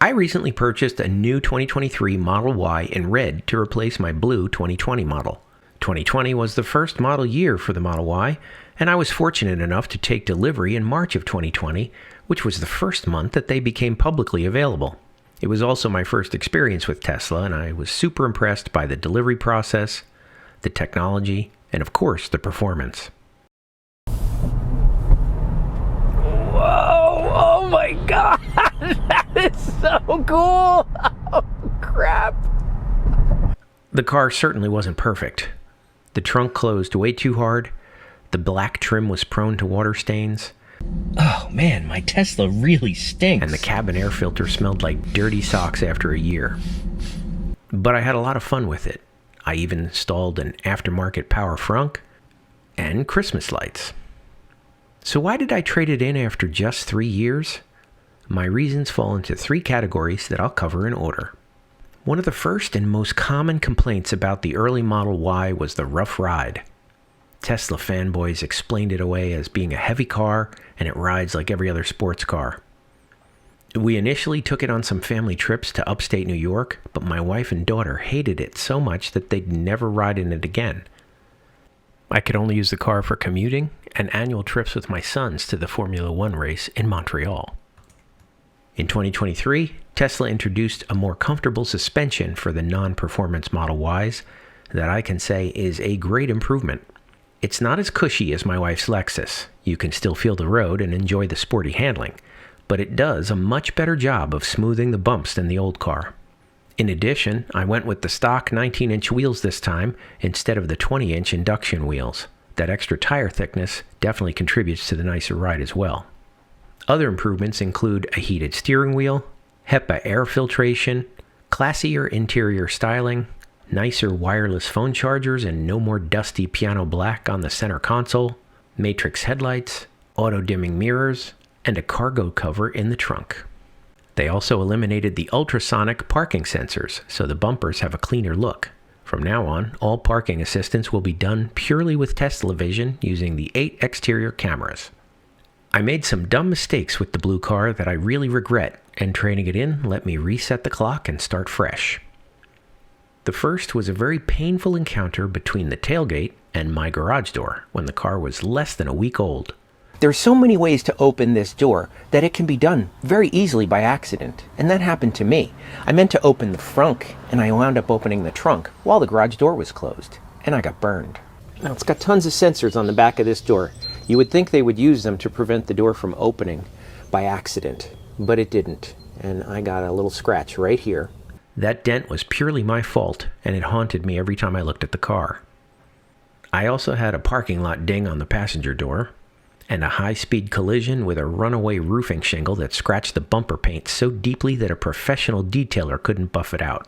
I recently purchased a new 2023 Model Y in red to replace my blue 2020 model. 2020 was the first model year for the Model Y, and I was fortunate enough to take delivery in March of 2020, which was the first month that they became publicly available. It was also my first experience with Tesla, and I was super impressed by the delivery process, the technology, and of course, the performance. Whoa! Oh my god! That is so cool! Oh crap! The car certainly wasn't perfect. The trunk closed way too hard. The black trim was prone to water stains. Oh man, my Tesla really stinks. And the cabin air filter smelled like dirty socks after a year. But I had a lot of fun with it. I even installed an aftermarket power frunk and Christmas lights. So why did I trade it in after just 3 years? My reasons fall into 3 categories that I'll cover in order. One of the first and most common complaints about the early Model Y was the rough ride. Tesla fanboys explained it away as being a heavy car and it rides like every other sports car. We initially took it on some family trips to upstate New York, but my wife and daughter hated it so much that they'd never ride in it again. I could only use the car for commuting and annual trips with my sons to the Formula One race in Montreal. In 2023, Tesla introduced a more comfortable suspension for the non-performance Model Ys that I can say is a great improvement. It's not as cushy as my wife's Lexus. You can still feel the road and enjoy the sporty handling, but it does a much better job of smoothing the bumps than the old car. In addition, I went with the stock 19-inch wheels this time instead of the 20-inch induction wheels. That extra tire thickness definitely contributes to the nicer ride as well. Other improvements include a heated steering wheel, HEPA air filtration, classier interior styling, nicer wireless phone chargers and no more dusty piano black on the center console, matrix headlights, auto-dimming mirrors, and a cargo cover in the trunk. They also eliminated the ultrasonic parking sensors, so the bumpers have a cleaner look. From now on, all parking assistance will be done purely with Tesla Vision using the 8 exterior cameras. I made some dumb mistakes with the blue car that I really regret, and trading it in let me reset the clock and start fresh. The first was a very painful encounter between the tailgate and my garage door when the car was less than a week old. There's so many ways to open this door that it can be done very easily by accident, and that happened to me. I meant to open the frunk, and I wound up opening the trunk while the garage door was closed, and I got burned. Now, it's got tons of sensors on the back of this door. You would think they would use them to prevent the door from opening by accident, but it didn't, and I got a little scratch right here. That dent was purely my fault, and it haunted me every time I looked at the car. I also had a parking lot ding on the passenger door, and a high-speed collision with a runaway roofing shingle that scratched the bumper paint so deeply that a professional detailer couldn't buff it out.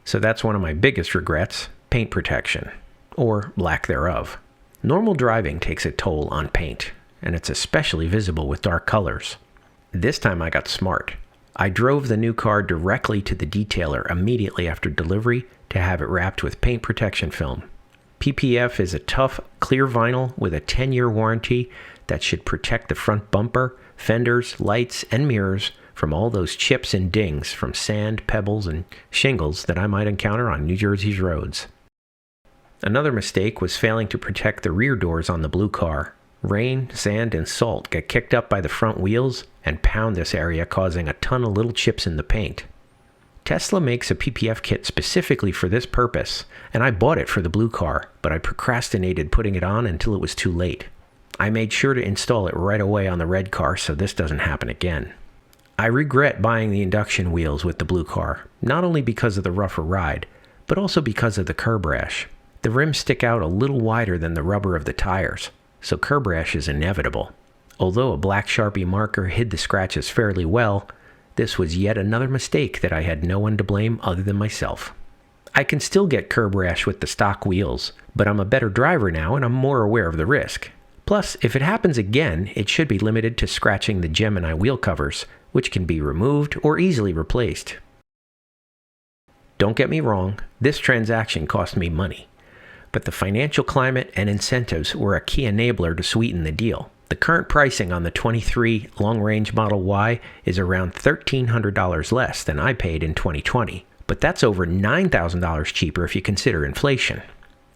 So that's one of my biggest regrets, paint protection, or lack thereof. Normal driving takes a toll on paint, and it's especially visible with dark colors. This time I got smart. I drove the new car directly to the detailer immediately after delivery to have it wrapped with paint protection film. PPF is a tough, clear vinyl with a 10-year warranty that should protect the front bumper, fenders, lights, and mirrors from all those chips and dings from sand, pebbles, and shingles that I might encounter on New Jersey's roads. Another mistake was failing to protect the rear doors on the blue car. Rain, sand, and salt get kicked up by the front wheels and pound this area, causing a ton of little chips in the paint. Tesla makes a PPF kit specifically for this purpose, and I bought it for the blue car, but I procrastinated putting it on until it was too late. I made sure to install it right away on the red car so this doesn't happen again. I regret buying the induction wheels with the blue car, not only because of the rougher ride, but also because of the curb rash. The rims stick out a little wider than the rubber of the tires, so curb rash is inevitable. Although a black Sharpie marker hid the scratches fairly well, this was yet another mistake that I had no one to blame other than myself. I can still get curb rash with the stock wheels, but I'm a better driver now and I'm more aware of the risk. Plus, if it happens again, it should be limited to scratching the Gemini wheel covers, which can be removed or easily replaced. Don't get me wrong, this transaction cost me money, but the financial climate and incentives were a key enabler to sweeten the deal. The The current pricing on the 23 long-range Model Y is around $1,300 less than I paid in 2020, but that's over $9,000 cheaper if you consider inflation.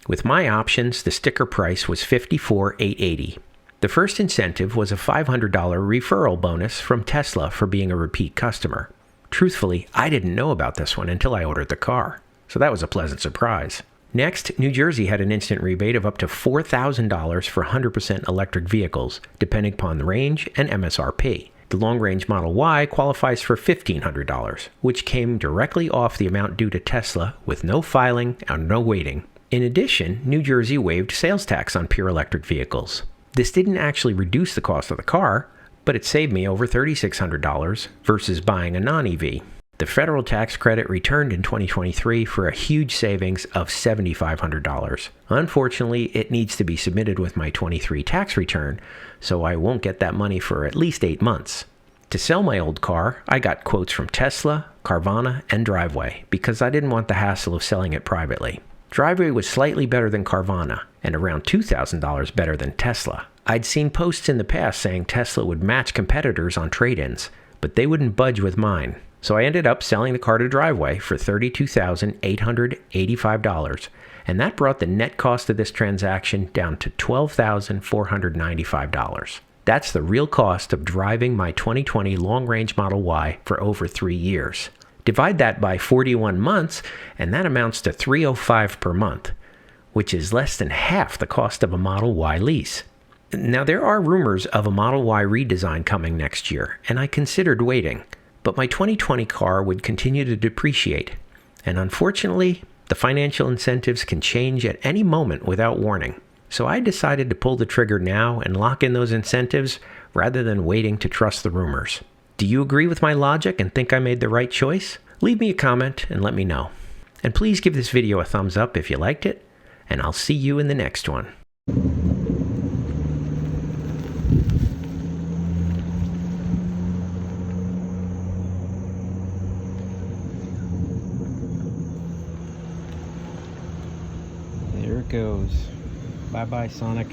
With my options, the sticker price was $54,880. The first incentive was a $500 referral bonus from Tesla for being a repeat customer. Truthfully, I didn't know about this one until I ordered the car, so that was a pleasant surprise. Next, New Jersey had an instant rebate of up to $4,000 for 100% electric vehicles, depending upon the range and MSRP. The long-range Model Y qualifies for $1,500, which came directly off the amount due to Tesla with no filing and no waiting. In addition, New Jersey waived sales tax on pure electric vehicles. This didn't actually reduce the cost of the car, but it saved me over $3,600 versus buying a non-EV. The federal tax credit returned in 2023 for a huge savings of $7,500. Unfortunately, it needs to be submitted with my 23 tax return, so I won't get that money for at least 8 months. To sell my old car, I got quotes from Tesla, Carvana, and Driveway because I didn't want the hassle of selling it privately. Driveway was slightly better than Carvana and around $2,000 better than Tesla. I'd seen posts in the past saying Tesla would match competitors on trade-ins, but they wouldn't budge with mine. So I ended up selling the car to Driveway for $32,885, and that brought the net cost of this transaction down to $12,495. That's the real cost of driving my 2020 long-range Model Y for over 3 years. Divide that by 41 months, and that amounts to $305 per month, which is less than half the cost of a Model Y lease. Now, there are rumors of a Model Y redesign coming next year, and I considered waiting. But my 2020 car would continue to depreciate, and unfortunately, the financial incentives can change at any moment without warning. So I decided to pull the trigger now and lock in those incentives rather than waiting to trust the rumors. Do you agree with my logic and think I made the right choice? Leave me a comment and let me know. And please give this video a thumbs up if you liked it, and I'll see you in the next one. There it goes. Bye-bye, Sonic.